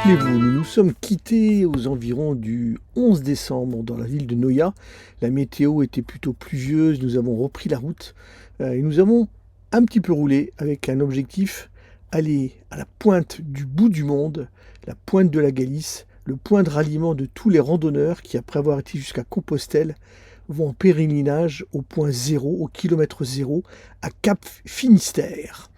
Rappelez-vous, nous nous sommes quittés aux environs du 11 décembre dans la ville de Noya. La météo était plutôt pluvieuse, nous avons repris la route et nous avons un petit peu roulé avec un objectif, aller à la pointe du bout du monde, la pointe de la Galice, le point de ralliement de tous les randonneurs qui, après avoir été jusqu'à Compostelle, vont en pèlerinage au point zéro, au kilomètre zéro, à Cap Finistère.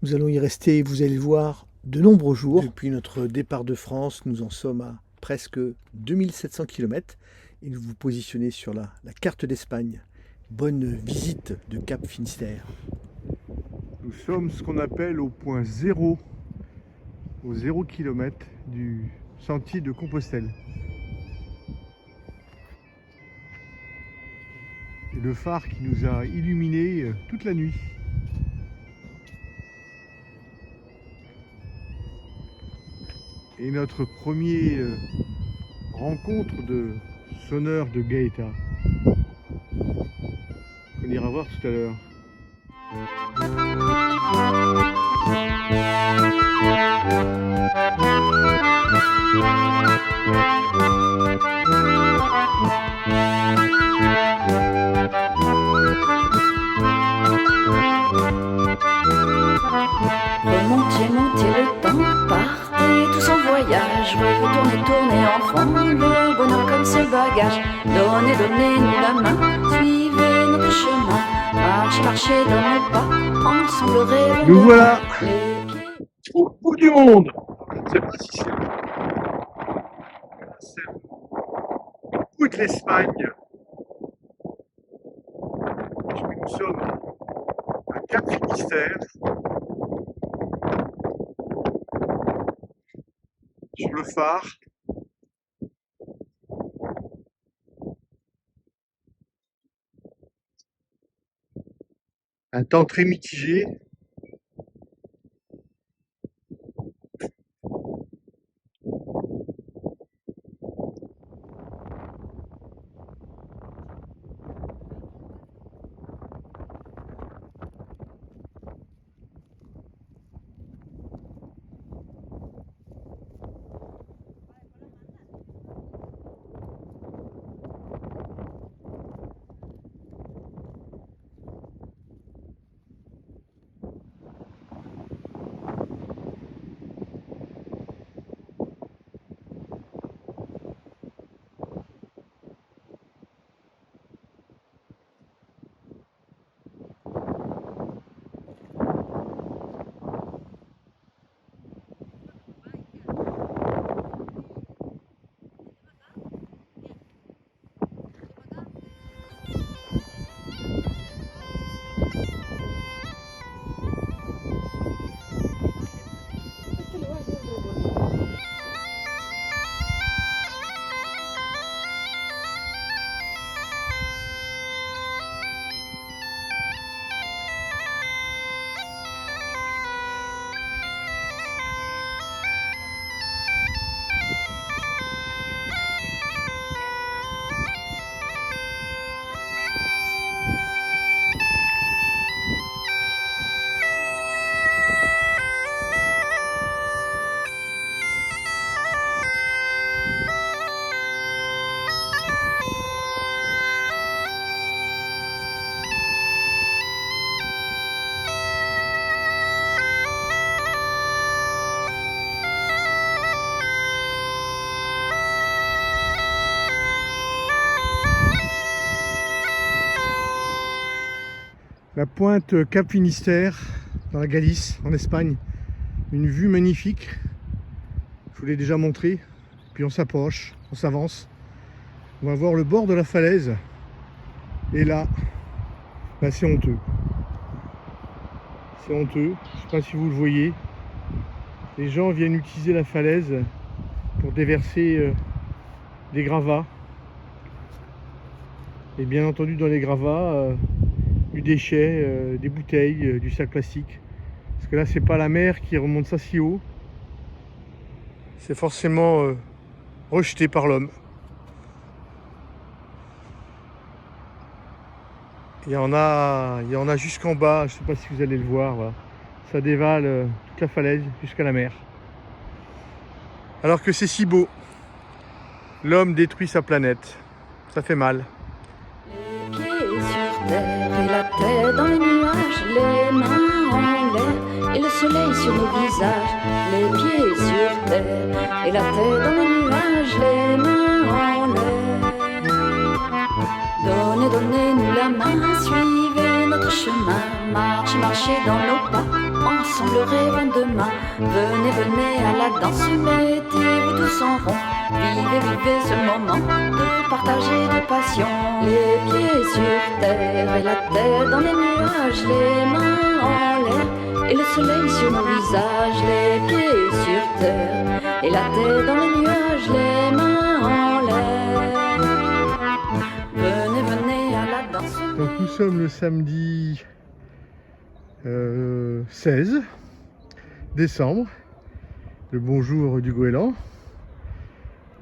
Nous allons y rester, vous allez le voir, de nombreux jours. Depuis notre départ de France, nous en sommes à presque 2700 km et nous vous positionnez sur la carte d'Espagne. Bonne visite de Cap Finistère. Nous sommes ce qu'on appelle au point zéro, au 0 km du sentier de Compostelle. Et le phare qui nous a illuminés toute la nuit. Et notre premier rencontre de sonneur de Gaëta, qu'on ira voir tout à l'heure. Remontez le temps, partez tous en voyage, tournez enfant, le bonheur comme ses bagages. Donnez-nous la main, suivez notre chemin, marchez dans nos pas, ensemble rêvons. Nous voilà Les pieds au bout du monde. Je ne sais pas si c'est le bout de l'Espagne. Nous sommes à Cap Finistère, sur le phare. Un temps très mitigé. La pointe Cap Finistère, dans la Galice, en Espagne. Une vue magnifique. Je vous l'ai déjà montré. Puis on s'approche, on s'avance. On va voir le bord de la falaise. Et là, c'est honteux. C'est honteux. Je ne sais pas si vous le voyez. Les gens viennent utiliser la falaise pour déverser des gravats. Et bien entendu, dans les gravats, du déchet, des bouteilles, du sac plastique. Parce que là, c'est pas la mer qui remonte ça si haut. C'est forcément rejeté par l'homme. Il y en a jusqu'en bas, je sais pas si vous allez le voir. Voilà. Ça dévale toute la falaise jusqu'à la mer. Alors que c'est si beau. L'homme détruit sa planète. Ça fait mal. Les pieds sur terre et la tête dans les nuages, les mains en l'air et le soleil sur nos visages. Les pieds sur terre et la tête dans les nuages, les mains en l'air. Donnez-nous la main, suivez notre chemin, marchez dans nos pas, ensemble rêvons demain. Venez à la danse, mettez-vous tous en rond, vivez ce moment de partager de passion. Les pieds sur terre et la tête dans les nuages, les mains en l'air et le soleil sur nos visages. Les pieds sur terre et la tête dans les nuages, les mains en l'air. Venez à la danse. Donc nous sommes le samedi 16 décembre, le bonjour du goéland.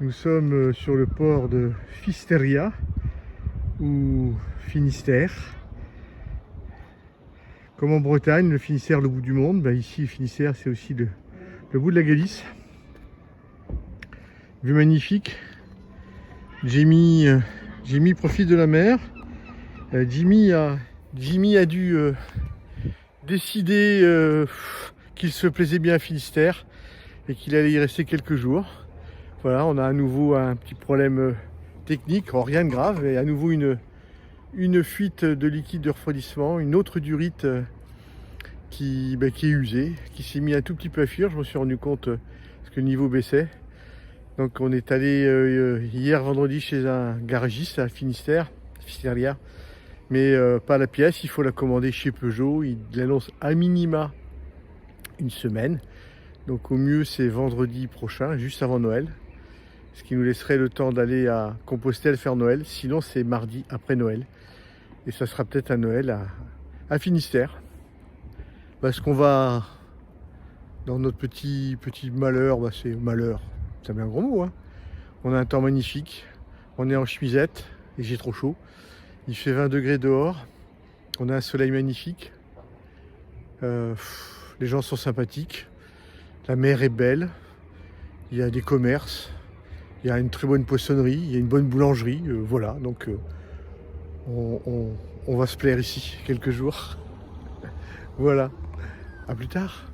Nous sommes sur le port de Fisteria ou Finistère. Comme en Bretagne, le Finistère le bout du monde, ici Finistère c'est aussi le bout de la Galice. Vue magnifique. Jimmy profite de la mer. Jimmy a dû décider qu'il se plaisait bien à Finistère et qu'il allait y rester quelques jours. Voilà, on a à nouveau un petit problème technique, rien de grave, et à nouveau une fuite de liquide de refroidissement, une autre durite qui est usée, qui s'est mis un tout petit peu à fuir. Je me suis rendu compte parce que le niveau baissait. Donc on est allé hier vendredi chez un garagiste à Fisteria, mais pas la pièce, il faut la commander chez Peugeot. Il l'annonce à minima une semaine, donc au mieux c'est vendredi prochain, juste avant Noël, ce qui nous laisserait le temps d'aller à Compostelle faire Noël. Sinon c'est mardi après Noël, et ça sera peut-être un Noël à Finistère, parce qu'on va dans notre petit malheur. C'est malheur, c'est un gros mot, hein. On a un temps magnifique, on est en chemisette et j'ai trop chaud. Il fait 20 degrés dehors, on a un soleil magnifique, les gens sont sympathiques, la mer est belle, il y a des commerces, il y a une très bonne poissonnerie, il y a une bonne boulangerie, voilà, donc on va se plaire ici quelques jours. Voilà, à plus tard.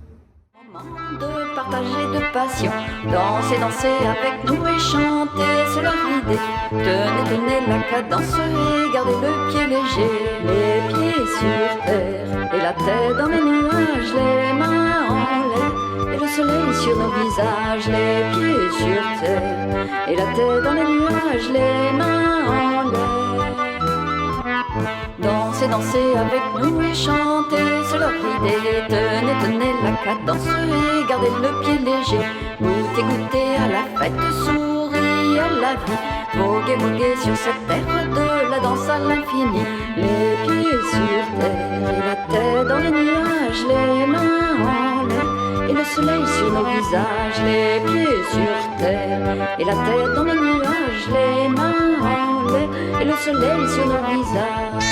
De partager de passion, danser avec nous et chanter, c'est leur idée. Tenez la cadence et gardez le pied léger. Les pieds sur terre et la tête dans les nuages, les mains en l'air et le soleil sur nos visages. Les pieds sur terre et la tête dans les nuages, les mains en l'air. Dansez avec nous et chantez, c'est leur idée. Tenez la cadence et gardez le pied léger. Goûtez à la fête, souriez à la vie. Voguez sur cette terre de la danse à l'infini. Les pieds sur terre et la tête dans les nuages, les mains en l'air et le soleil sur nos visages. Les pieds sur terre et la tête dans les nuages, les mains en l'air et le soleil sur nos visages.